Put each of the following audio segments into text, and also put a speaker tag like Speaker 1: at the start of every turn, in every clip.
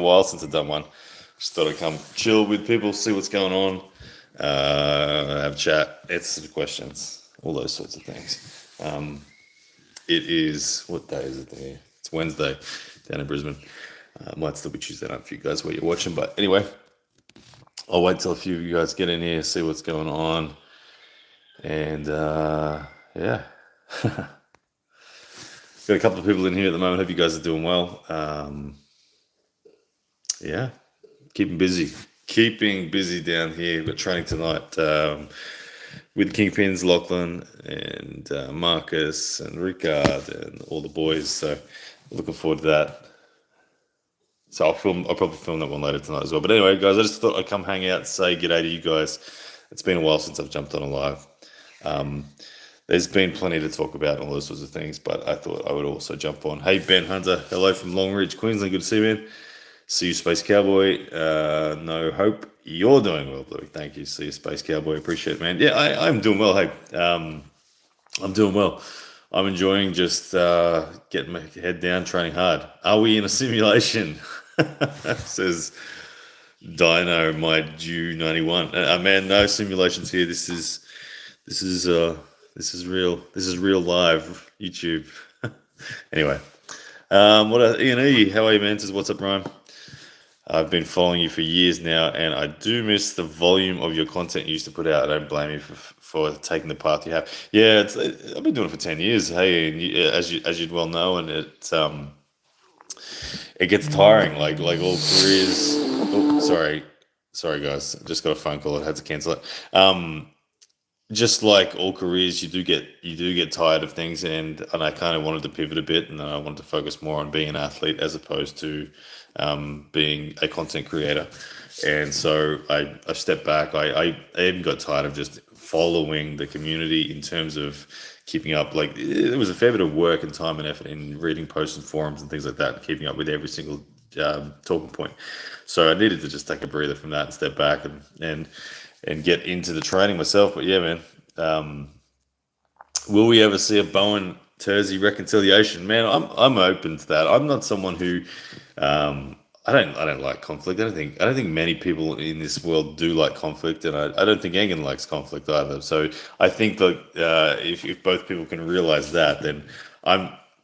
Speaker 1: while since I've done one. Just thought I'd come chill with people, see what's going on, have a chat, answer some questions, all those sorts of things. It is, what day is it there? It's Wednesday down in Brisbane. Might still be Tuesday night for you guys where you're watching, but anyway, I'll wait till a few of you guys get in here, see what's going on, and yeah. Got a couple of people in here at the moment. Hope you guys are doing well. Yeah, keeping busy down here. We've got training tonight with Kingpins, Lachlan and Marcus and Ricard and all the boys. So looking forward to that. So I'll probably film that one later tonight as well. But anyway, guys, I just thought I'd come hang out and say g'day to you guys. It's been a while since I've jumped on a live. There's been plenty to talk about and all those sorts of things, but I thought I would also jump on. Hey, Ben Hunter. Hello from Longridge, Queensland. Good to see you, man. See you, Space Cowboy. No hope. You're doing well, Bluey. Thank you. See you, Space Cowboy. Appreciate it, man. Yeah, I'm doing well. Hey, I'm doing well. I'm enjoying just getting my head down, training hard. Are we in a simulation? Says Dino, my Jew 91. Man, no simulations here. This is real. This is real live YouTube. Anyway, what Ian E? How are you, man? Says what's up, Ryan? I've been following you for years now, and I do miss the volume of your content you used to put out. I don't blame you for taking the path you have. Yeah, I've been doing it for 10 years. Hey, and as you'd well know, and it gets tiring. Like all careers. Oh, sorry, guys. I just got a phone call. I had to cancel it. Just like all careers, you do get tired of things, and I kind of wanted to pivot a bit, and then I wanted to focus more on being an athlete as opposed to being a content creator. And so I stepped back. I even got tired of just following the community in terms of keeping up. Like, it was a fair bit of work and time and effort in reading posts and forums and things like that, and keeping up with every single talking point. So I needed to just take a breather from that and step back and get into the training myself. But yeah, man, will we ever see a Bowen Terzi reconciliation? Man, I'm open to that. I'm not someone who I don't like conflict. I don't think many people in this world do like conflict, and I don't think Engen likes conflict either. So I think that if both people can realize that, then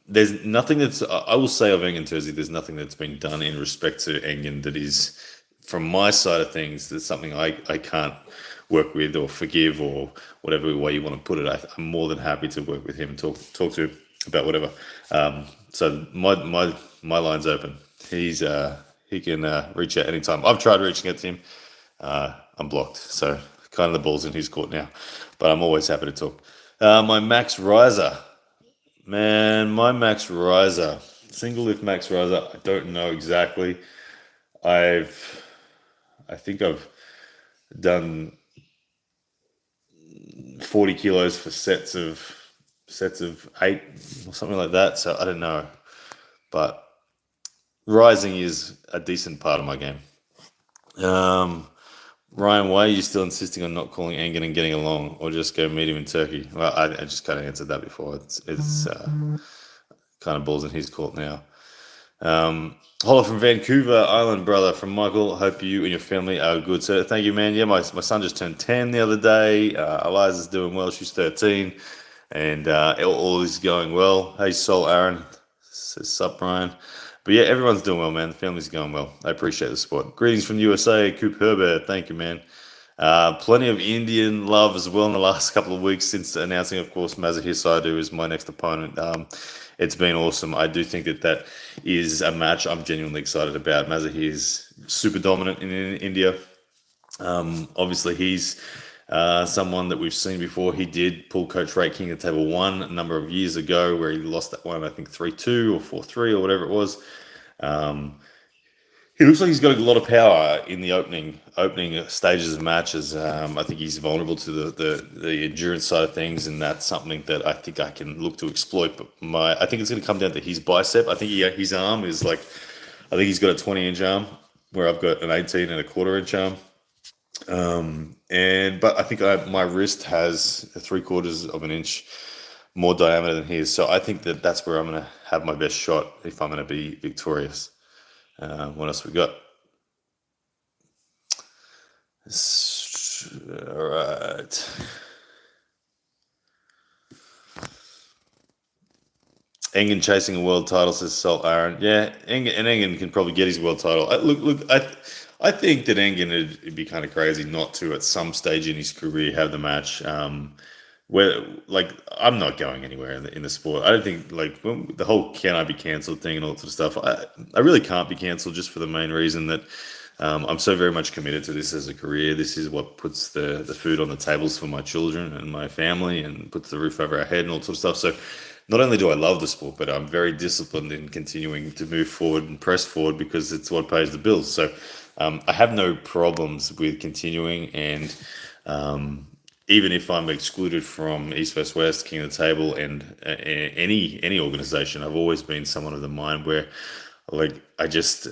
Speaker 1: there's nothing that's, I will say of Engen Terzi, there's nothing that's been done in respect to Engen that is, from my side of things, that's something I can't work with or forgive, or whatever way you want to put it. I'm more than happy to work with him and talk to him about whatever. So my line's open. He can reach out anytime. I've tried reaching out to him. I'm blocked. So kind of the ball's in his court now. But I'm always happy to talk. My Max Riser. Man, my Max Riser. Single lift Max Riser. I don't know exactly. I think I've done 40 kilos for sets of 8 or something like that. So I don't know. But rising is a decent part of my game. Ryan, why are you still insisting on not calling Engen and getting along, or just go meet him in Turkey? Well, I just kind of answered that before. It's kind of balls in his court now. Holla from Vancouver Island, brother, from Michael. Hope you and your family are good, sir. Thank you, man. Yeah, my son just turned 10 the other day. Eliza's doing well. She's 13. And all is going well. Hey, Sol Aaron. Says sup, Brian. But yeah, everyone's doing well, man. The family's going well. I appreciate the support. Greetings from the USA, Coop Herbert. Thank you, man. Plenty of Indian love as well in the last couple of weeks since announcing, of course, Mazahir Saidu is my next opponent. It's been awesome. I do think that is a match I'm genuinely excited about. Mazahir is super dominant in India. Obviously, he's someone that we've seen before. He did pull Coach Ray King at table 1 a number of years ago, where he lost that one, I think 3-2 or 4-3 or whatever it was. He looks like he's got a lot of power in the opening stages of matches. I think he's vulnerable to the endurance side of things, and that's something that I think I can look to exploit. But I think it's going to come down to his bicep. I think his arm is like, I think he's got a 20-inch arm, where I've got an 18 and a quarter-inch arm. But I think my wrist has 3/4 of an inch more diameter than his. So I think that's where I'm going to have my best shot if I'm going to be victorious. What else we got? All right. Engen chasing a world title, says Salt Aaron. Yeah, Engen can probably get his world title. I think that Engen would be kind of crazy not to at some stage in his career have the match. Where like I'm not going anywhere in the sport. I don't think like the whole can I be cancelled thing and all that sort of stuff. I really can't be cancelled just for the main reason that I'm so very much committed to this as a career. This is what puts the food on the tables for my children and my family and puts the roof over our head and all sort of stuff. So not only do I love the sport, but I'm very disciplined in continuing to move forward and press forward because it's what pays the bills. So I have no problems with continuing, and even if I'm excluded from East West West, King of the Table, and any organization, I've always been someone of the mind where like I'm just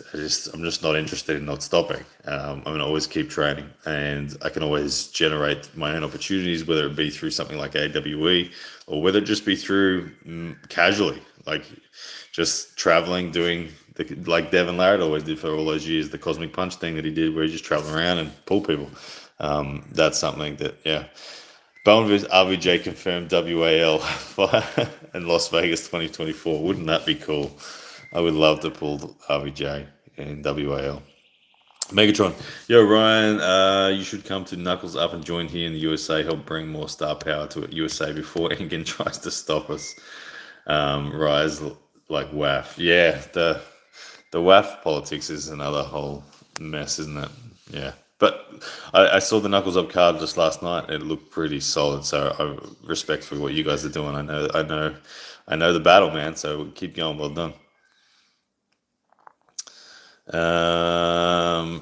Speaker 1: not interested in not stopping. I'm gonna always keep training, and I can always generate my own opportunities, whether it be through something like AWE or whether it just be through casually, like just traveling, doing like Devon Larratt always did for all those years, the Cosmic Punch thing that he did, where he just traveled around and pulled people. That's something that Bowen vs RVJ confirmed WAL in Las Vegas 2024. Wouldn't that be cool? I would love to pull RVJ in WAL. Megatron, yo Ryan, you should come to Knuckles Up and join here in the USA. Help bring more star power to USA before Engen tries to stop us. Rise like WAF. Yeah, the WAF politics is another whole mess, isn't it? Yeah. But I saw the Knuckles Up card just last night. It looked pretty solid. So I respect for what you guys are doing. I know the battle, man. So keep going. Well done.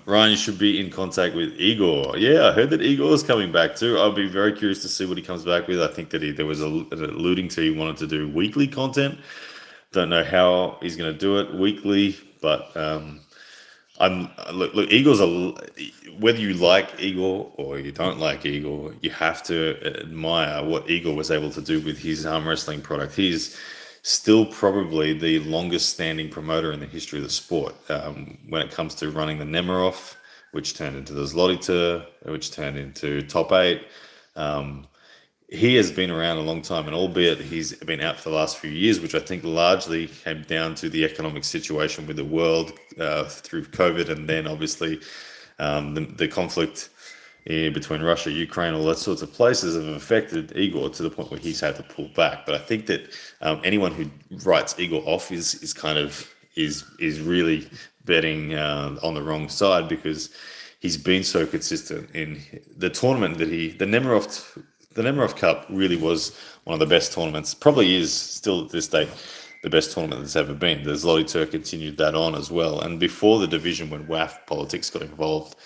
Speaker 1: Ryan, you should be in contact with Igor. Yeah, I heard that Igor is coming back too. I'll be very curious to see what he comes back with. I think that there was alluding to he wanted to do weekly content. Don't know how he's going to do it weekly, but look. Igor's whether you like Igor or you don't like Igor, you have to admire what Igor was able to do with his arm wrestling product. He's still probably the longest standing promoter in the history of the sport when it comes to running the Nemiroff, which turned into the Zlotiter, which turned into Top 8. He has been around a long time, and albeit he's been out for the last few years, which I think largely came down to the economic situation with the world through COVID, and then obviously the conflict between Russia, Ukraine, all that sorts of places have affected Igor to the point where he's had to pull back. But I think that anyone who writes Igor off is really betting on the wrong side, because he's been so consistent in the tournament that the Nemiroff Cup really was one of the best tournaments, probably is still at this day the best tournament that's ever been. The Zlotiter continued that on as well. And before the division, when WAF politics got involved,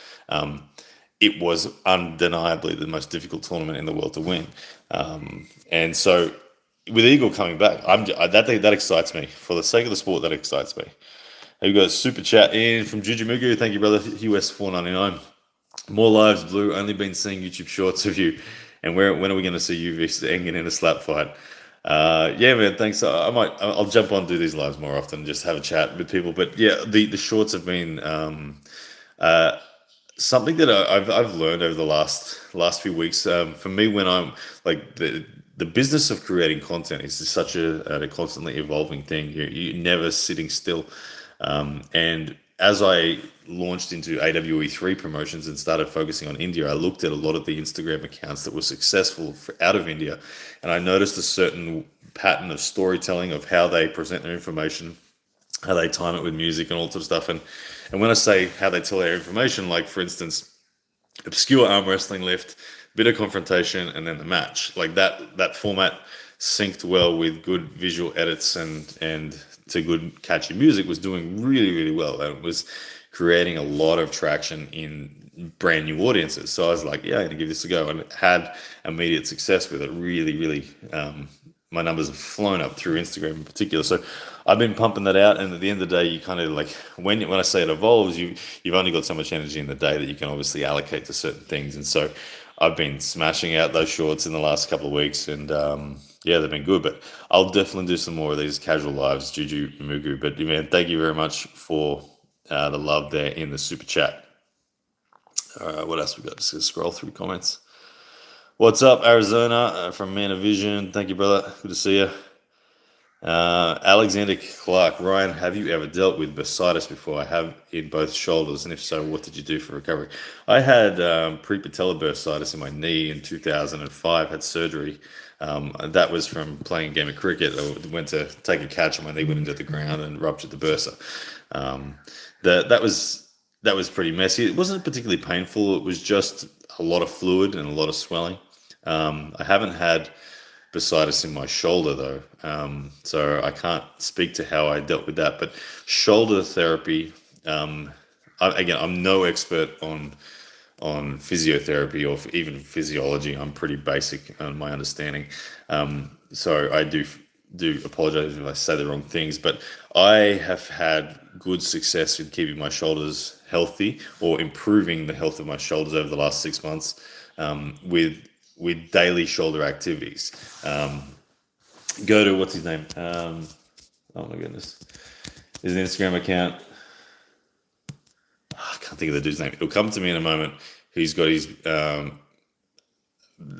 Speaker 1: it was undeniably the most difficult tournament in the world to win. And so with Eagle coming back, that excites me. For the sake of the sport, that excites me. We've got a super chat in from Jujimugu. Thank you, brother. US $4.99. More lives, Blue. Only been seeing YouTube shorts of you. And when are we going to see you versus Engen in a slap fight? Yeah, man. Thanks. I'll jump on, do these lives more often, just have a chat with people. But yeah, the shorts have been something that I've learned over the last few weeks. For me, when I'm like the business of creating content is such a constantly evolving thing. You're never sitting still. And as I launched into AWE3 promotions and started focusing on India, I looked at a lot of the Instagram accounts that were successful out of India, and I noticed a certain pattern of storytelling of how they present their information, how they time it with music and all sorts of stuff. And when I say how they tell their information, like for instance, obscure arm wrestling lift, bit of confrontation, and then the match, like that format synced well with good visual edits and to good catchy music, was doing really, really well. And it was creating a lot of traction in brand new audiences. So I was like, yeah, I'm gonna give this a go, and it had immediate success with it. Really, really, my numbers have flown up through Instagram in particular. So I've been pumping that out, and at the end of the day, you kind of like when I say it evolves, you've only got so much energy in the day that you can obviously allocate to certain things. And so I've been smashing out those shorts in the last couple of weeks, and yeah, they've been good. But I'll definitely do some more of these casual lives, Juju Mugu. But man, thank you very much for the love there in the super chat. All right, what else we got? Just gonna scroll through comments. What's up, Arizona, from Man of Vision? Thank you, brother. Good to see you. Alexander Clark, Ryan, have you ever dealt with bursitis before? I have in both shoulders, and if so, what did you do for recovery? I had pre-patellar bursitis in my knee in 2005, had surgery. That was from playing a game of cricket. I went to take a catch and my knee went into the ground and ruptured the bursa. That was pretty messy. It wasn't particularly painful. It was just a lot of fluid and a lot of swelling. I haven't had bursitis in my shoulder though, so I can't speak to how I dealt with that. But shoulder therapy, again, I'm no expert on physiotherapy or even physiology. I'm pretty basic on my understanding, so I do apologize if I say the wrong things, but I have had good success in keeping my shoulders healthy or improving the health of my shoulders over the last 6 months with daily shoulder activities. Go to, what's his name? Oh my goodness. His Instagram account. I can't think of the dude's name. It'll come to me in a moment. He's got his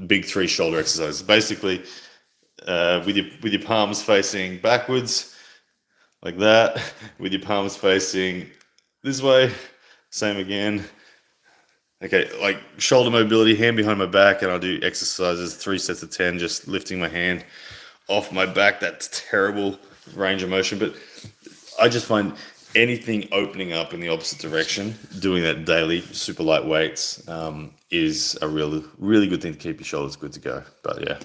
Speaker 1: big 3 shoulder exercises. Basically, with your palms facing backwards, like that, with your palms facing this way, same again. Okay, like shoulder mobility, hand behind my back, and I'll do exercises, 3 sets of 10, just lifting my hand off my back. That's terrible range of motion, but I just find anything opening up in the opposite direction, doing that daily, super light weights, is a really good thing to keep your shoulders good to go. But yeah.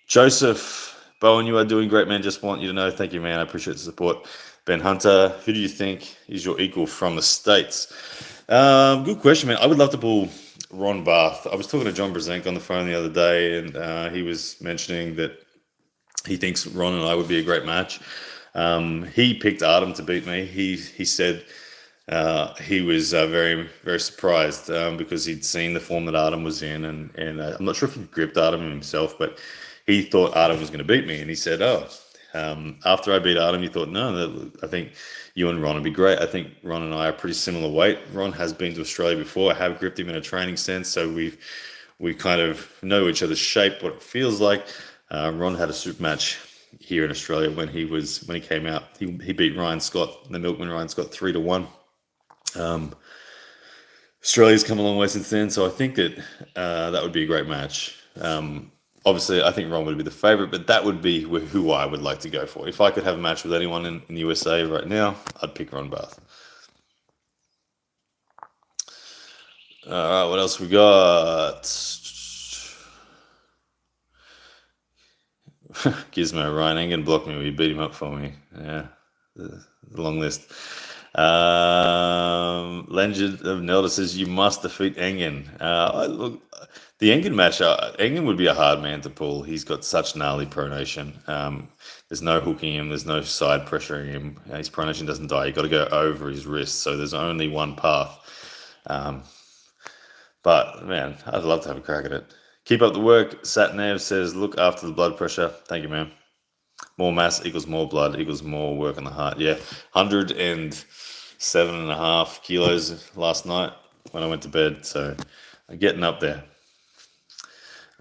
Speaker 1: Joseph Bowen, you are doing great, man. Just want you to know, thank you, man. I appreciate the support. Ben Hunter, who do you think is your equal from the States? Good question, man. I would love to pull Ron Barth. I was talking to John Brzenk on the phone the other day, and he was mentioning that he thinks Ron and I would be a great match. He picked Artem to beat me. He said he was very, very surprised because he'd seen the form that Artem was in, and I'm not sure if he gripped Artem himself, but he thought Artem was going to beat me, and he said, after I beat Artem, he thought, no, I think you and Ron would be great. I think Ron and I are pretty similar weight. Ron has been to Australia before. I have gripped him in a training sense, so we kind of know each other's shape, what it feels like. Ron had a super match here in Australia when he came out. He beat Ryan Scott, the milkman Ryan Scott, 3-1. Australia's come a long way since then, so I think that that would be a great match. Obviously, I think Ron would be the favourite, but that would be who I would like to go for. If I could have a match with anyone in the USA right now, I'd pick Ron Barth. All right, what else we got? Gizmo, Ryan Engen blocked me. He beat him up for me. Yeah, the long list. Legend of Nelda says you must defeat Engen. Look, the Engen match, Engen would be a hard man to pull. He's got such gnarly pronation. There's no hooking him. There's no side pressuring him. His pronation doesn't die. You've got to go over his wrist. So there's only one path. But, man, I'd love to have a crack at it. Keep up the work. Satnav says, look after the blood pressure. Thank you, man. More mass equals more blood equals more work on the heart. Yeah, 107.5 kilos last night when I went to bed. So I'm getting up there.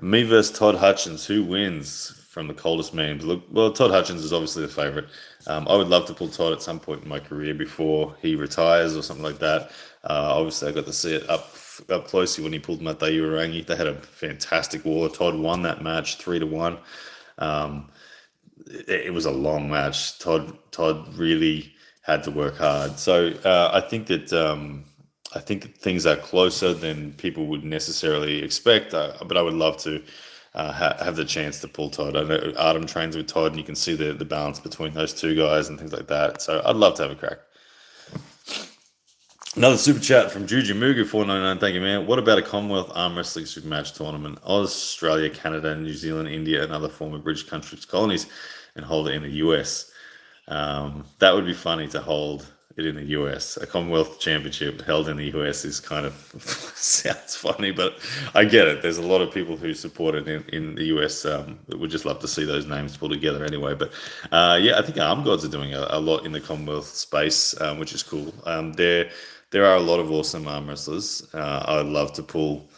Speaker 1: Me versus Todd Hutchins. Who wins from the coldest memes? Look, well, Todd Hutchins is obviously the favorite. I would love to pull Todd at some point in my career before he retires or something like that. Obviously, I got to see it up closely when he pulled Mateu Arangi. They had a fantastic war. Todd won that match 3-1. It was a long match. Todd really had to work hard. So I think that things are closer than people would necessarily expect. But I would love to have the chance to pull Todd. I know Artem trains with Todd, and you can see the balance between those two guys and things like that. So I'd love to have a crack. Another super chat from Juju Mugu 499. Thank you, man. What about a Commonwealth arm wrestling super match tournament? Australia, Canada, New Zealand, India, and other former British countries, colonies, and hold it in the US. That would be funny to hold it in the US. A Commonwealth Championship held in the US is kind of sounds funny, but I get it. There's a lot of people who support it in the US that would just love to see those names pulled together anyway. But yeah, I think Arm Gods are doing a lot in the Commonwealth space, which is cool. There are a lot of awesome arm wrestlers. I'd love to pull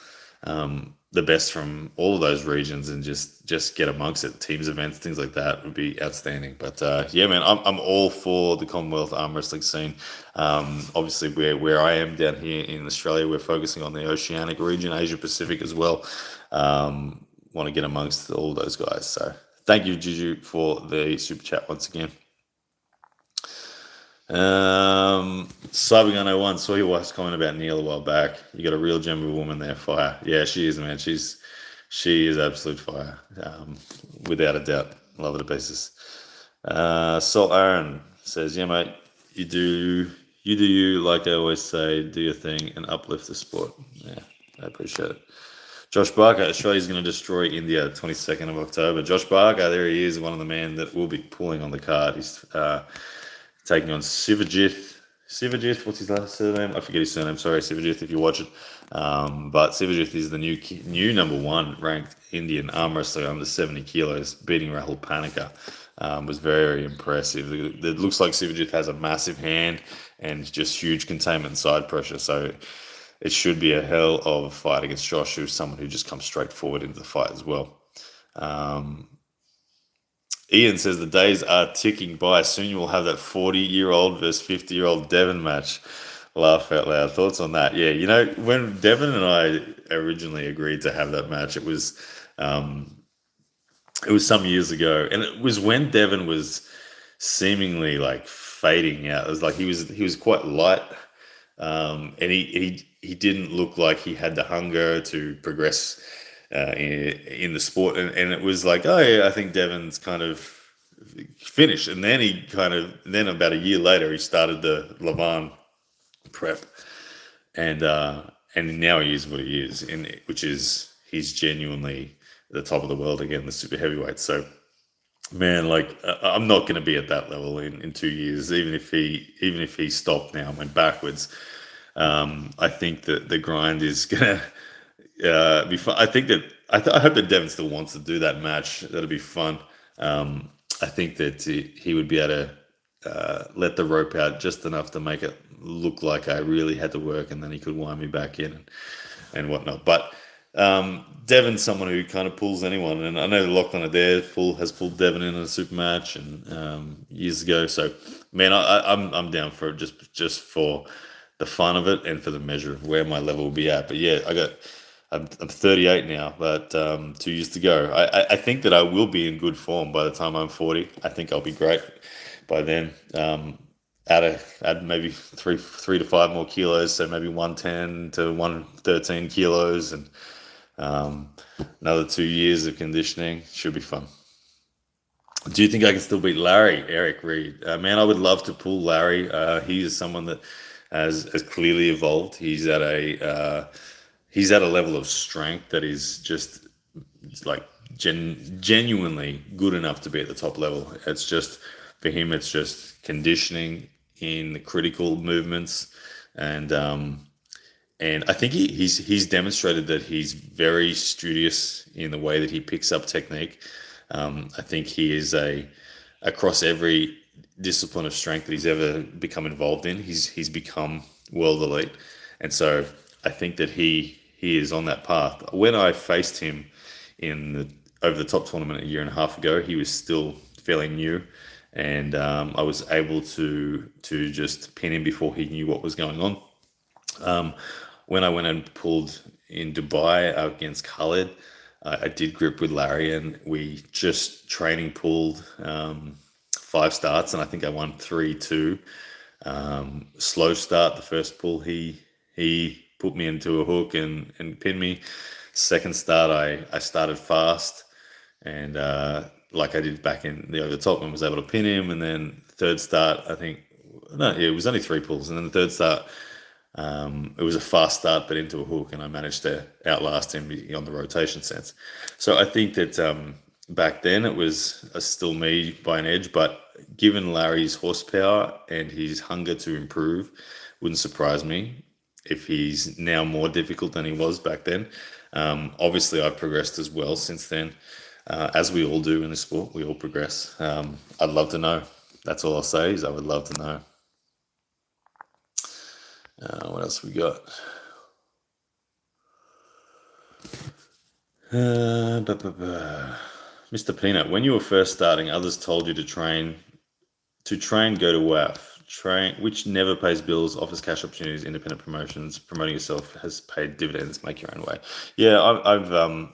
Speaker 1: the best from all of those regions and just get amongst it. Teams events, things like that would be outstanding. But yeah, man, I'm all for the Commonwealth arm wrestling scene. Obviously, where I am down here in Australia, we're focusing on the Oceanic region, Asia Pacific as well. Want to get amongst all those guys. So thank you, Juju, for the super chat once again. Cybergun01, saw your wife's comment about Neil a while back. You got a real gem of a woman there, fire. Yeah, she is, man. She is absolute fire, without a doubt. Love her to pieces. Salt Aaron says, yeah, mate, you do you, like I always say, do your thing and uplift the sport. Yeah, I appreciate it. Josh Barker, Australia's going to destroy India 22nd of October. Josh Barker, there he is, one of the men that will be pulling on the card. He's taking on Sivajith. Sivajith, what's his last surname? I forget his surname. Sorry, Sivajith, if you watch it. But Sivajith is the new number one ranked Indian arm wrestler under 70 kilos, beating Rahul Panika. Was very impressive. It looks like Sivajith has a massive hand and just huge containment and side pressure. So it should be a hell of a fight against Josh, who's someone who just comes straight forward into the fight as well. Ian says the days are ticking by. Soon you will have that 40-year-old versus 50-year-old Devon match. Laugh out loud. Thoughts on that? Yeah, you know, when Devon and I originally agreed to have that match, it was some years ago, and it was when Devon was seemingly like fading out. It was like he was quite light, and he didn't look like he had the hunger to progress in the sport, and it was like, oh yeah, I think Devon's kind of finished, and then about a year later he started the Lavan prep, and now he is what he is, which is he's genuinely at the top of the world again, the super heavyweight. So man, like I'm not going to be at that level in 2 years, even if he stopped now and went backwards. I think that the grind is gonna be fun. I think that I hope that Devon still wants to do that match. That'll be fun. I think that he would be able to let the rope out just enough to make it look like I really had to work, and then he could wind me back in and whatnot. But Devon's someone who kind of pulls anyone, and I know Lachlan Adair has pulled Devon in a super match and years ago. So man, I'm down for it just for the fun of it and for the measure of where my level will be at. But yeah, I'm 38 now, but 2 years to go. I think that I will be in good form by the time I'm 40. I think I'll be great by then. Add maybe three to 5 more kilos, so maybe 110 to 113 kilos, and another 2 years of conditioning. Should be fun. Do you think I can still beat Larry? Eric Reed. Man, I would love to pull Larry. He is someone that has clearly evolved. He's at a level of strength that is just like genuinely good enough to be at the top level. It's just, for him, it's just conditioning in the critical movements, and I think he's demonstrated that he's very studious in the way that he picks up technique. I think he is across every discipline of strength that he's ever become involved in, he's become world elite, and so I think that he is on that path. When I faced him in the over the top tournament a year and a half ago, he was still fairly new, and I was able to just pin him before he knew what was going on. When I went and pulled in Dubai against Khalid, I did grip with Larry, and we just training pulled 5 starts, and I think I won 3-2. Slow start, the first pull, he put me into a hook and pinned me. Second start, I started fast, and like I did back in the over the top, and was able to pin him. And then third start, it was only 3 pulls, and then the third start, it was a fast start but into a hook, and I managed to outlast him on the rotation sense. So I think that back then it was still me by an edge, but given Larry's horsepower and his hunger to improve, wouldn't surprise me if he's now more difficult than he was back then. Obviously, I've progressed as well since then, as we all do in the sport. We all progress. I'd love to know. That's all I'll say is I would love to know. What else we got? Mr. Peanut, when you were first starting, others told you to train, go to WAF, which never pays bills, offers cash opportunities, independent promotions, promoting yourself has paid dividends, make your own way. Yeah, I'm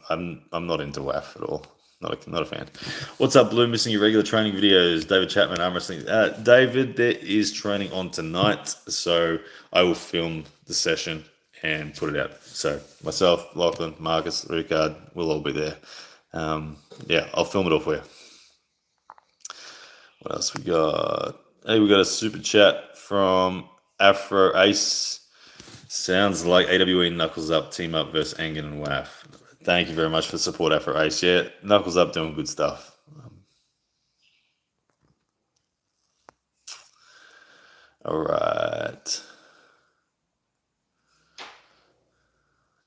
Speaker 1: not into WAF at all. Not a fan. What's up, Blue? Missing your regular training videos. David Chapman, arm wrestling. David, there is training on tonight, so I will film the session and put it out. So myself, Lachlan, Marcus, Ricard, we'll all be there. Yeah, I'll film it all for you. What else we got? Hey, we got a super chat from Afro Ace. Sounds like AWE Knuckles Up, team up versus Angan and WAF. Thank you very much for the support, Afro Ace. Yeah, Knuckles Up doing good stuff. All right.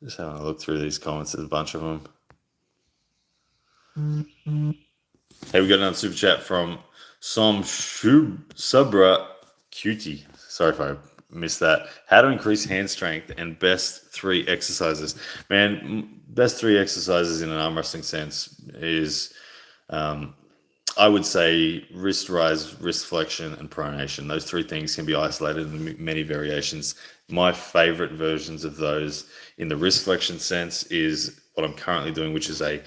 Speaker 1: Just having a look through these comments. There's a bunch of them. Hey, we got another super chat from Subra Cutie. Sorry if I missed that. How to increase hand strength and best 3 exercises. Man, best 3 exercises in an arm wrestling sense is, I would say, wrist rise, wrist flexion, and pronation. Those 3 things can be isolated in many variations. My favorite versions of those in the wrist flexion sense is what I'm currently doing, which is a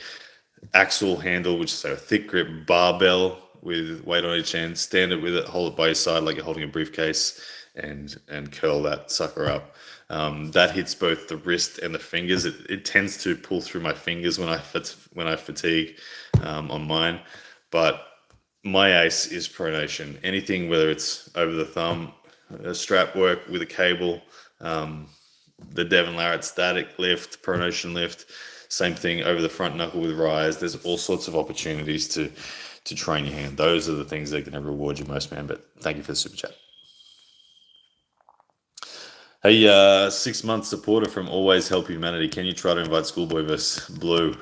Speaker 1: axle handle, which is a thick grip barbell with weight on each end. Stand it with it, hold it by your side like you're holding a briefcase, and curl that sucker up. That hits both the wrist and the fingers. It tends to pull through my fingers when I fatigue on mine. But my ace is pronation. Anything, whether it's over the thumb, strap work with a cable, the Devon Larratt static lift, pronation lift, same thing over the front knuckle with rise. There's all sorts of opportunities to train your hand. Those are the things that can reward you most, man. But thank you for the super chat. Hey, 6-month supporter from Always Help Humanity. Can you try to invite Schoolboy versus Blue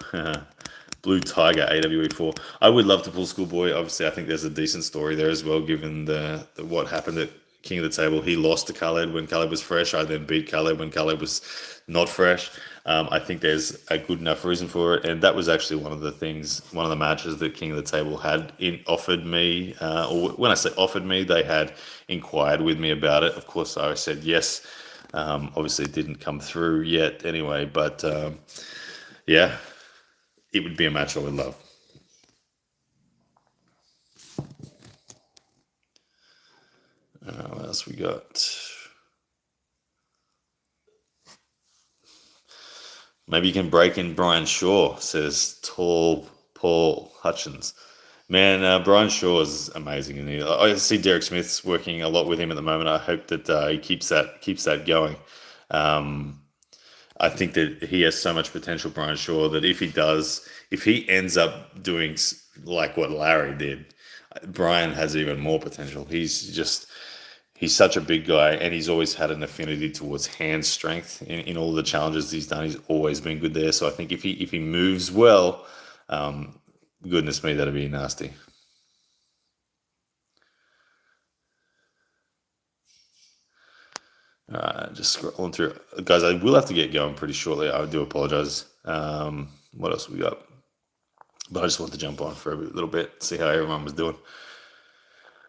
Speaker 1: Tiger AWE4? I would love to pull Schoolboy. Obviously, I think there's a decent story there as well, given the what happened at King of the Table. He lost to Khaled when Khaled was fresh. I then beat Khaled when Khaled was not fresh. I think there's a good enough reason for it, and that was actually one of the matches that King of the Table had offered me, or when I say offered me, they had inquired with me about it. Of course, I said yes. Obviously, it didn't come through yet anyway, but yeah, it would be a match I would love. What else we got? Maybe you can break in Brian Shaw, says Tall Paul Hutchins. Man, Brian Shaw is amazing. And I see Derek Smith's working a lot with him at the moment. I hope that he keeps that going. I think that he has so much potential, Brian Shaw, that if he ends up doing like what Larry did, Brian has even more potential. He's such a big guy, and he's always had an affinity towards hand strength in all the challenges he's done. He's always been good there. So I think if he moves well, goodness me, that'd be nasty. Just scrolling through, guys. I will have to get going pretty shortly. I do apologize. What else we got? But I just want to jump on for a little bit, see how everyone was doing.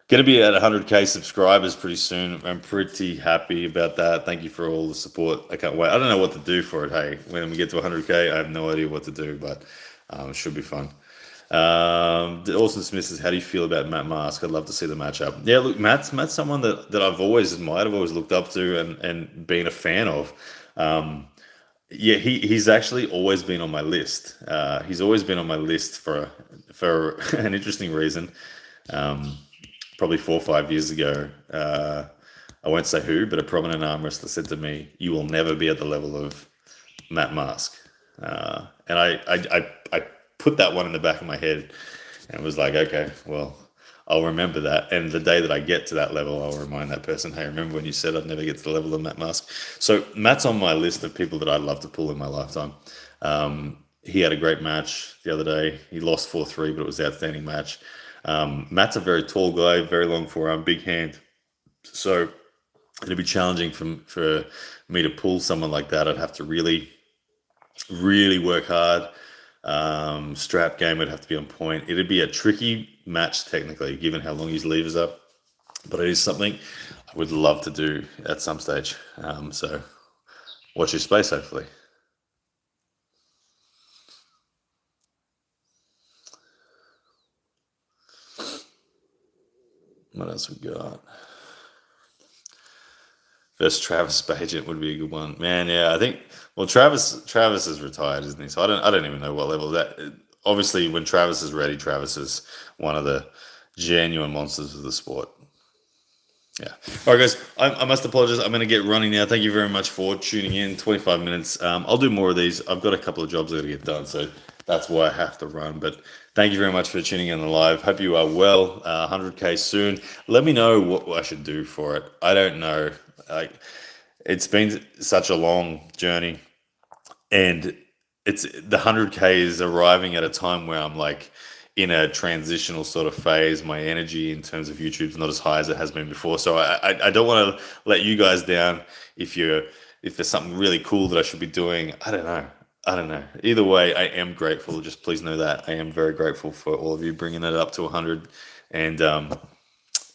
Speaker 1: Going to be at 100K subscribers pretty soon. I'm pretty happy about that. Thank you for all the support. I can't wait. I don't know what to do for it. Hey, when we get to 100K, I have no idea what to do, but it should be fun. Austin Smith says, how do you feel about Matt Mask? I'd love to see the matchup. Yeah, look, Matt's someone that I've always admired, I've always looked up to and been a fan of. Yeah, he's actually always been on my list. He's always been on my list for an interesting reason. Probably 4 or 5 years ago, I won't say who, but a prominent arm wrestler said to me, "You will never be at the level of Matt Mask." And I put that one in the back of my head and was like, okay, well, I'll remember that. And the day that I get to that level, I'll remind that person, hey, remember when you said I'd never get to the level of Matt Musk? So Matt's on my list of people that I'd love to pull in my lifetime. He had a great match the other day. He lost 4-3, but it was an outstanding match. Matt's a very tall guy, very long forearm, big hand. So it'd be challenging for me to pull someone like that. I'd have to really, really work hard. Strap game would have to be on point. It'd be a tricky match technically, given how long his levers are. But it is something I would love to do at some stage. So watch your space, hopefully. What else we got? Versus Travis Bagent would be a good one, man. Yeah, I think. Well, Travis is retired, isn't he? So I don't even know what level that. Obviously, when Travis is ready, Travis is one of the genuine monsters of the sport. Yeah. All right, guys. I must apologize. I'm going to get running now. Thank you very much for tuning in. 25 minutes. I'll do more of these. I've got a couple of jobs I got to get done, so that's why I have to run. But thank you very much for tuning in the live. Hope you are well. 100K soon. Let me know what I should do for it. I don't know. It's been such a long journey, and it's the 100K is arriving at a time where I'm like in a transitional sort of phase. My energy in terms of YouTube's not as high as it has been before, so I don't want to let you guys down. If there's something really cool that I should be doing, I don't know. Either way, I am grateful. Just please know that I am very grateful for all of you bringing it up to 100, and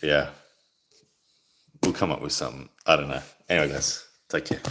Speaker 1: yeah, we'll come up with something. I don't know. Anyway, guys, take care.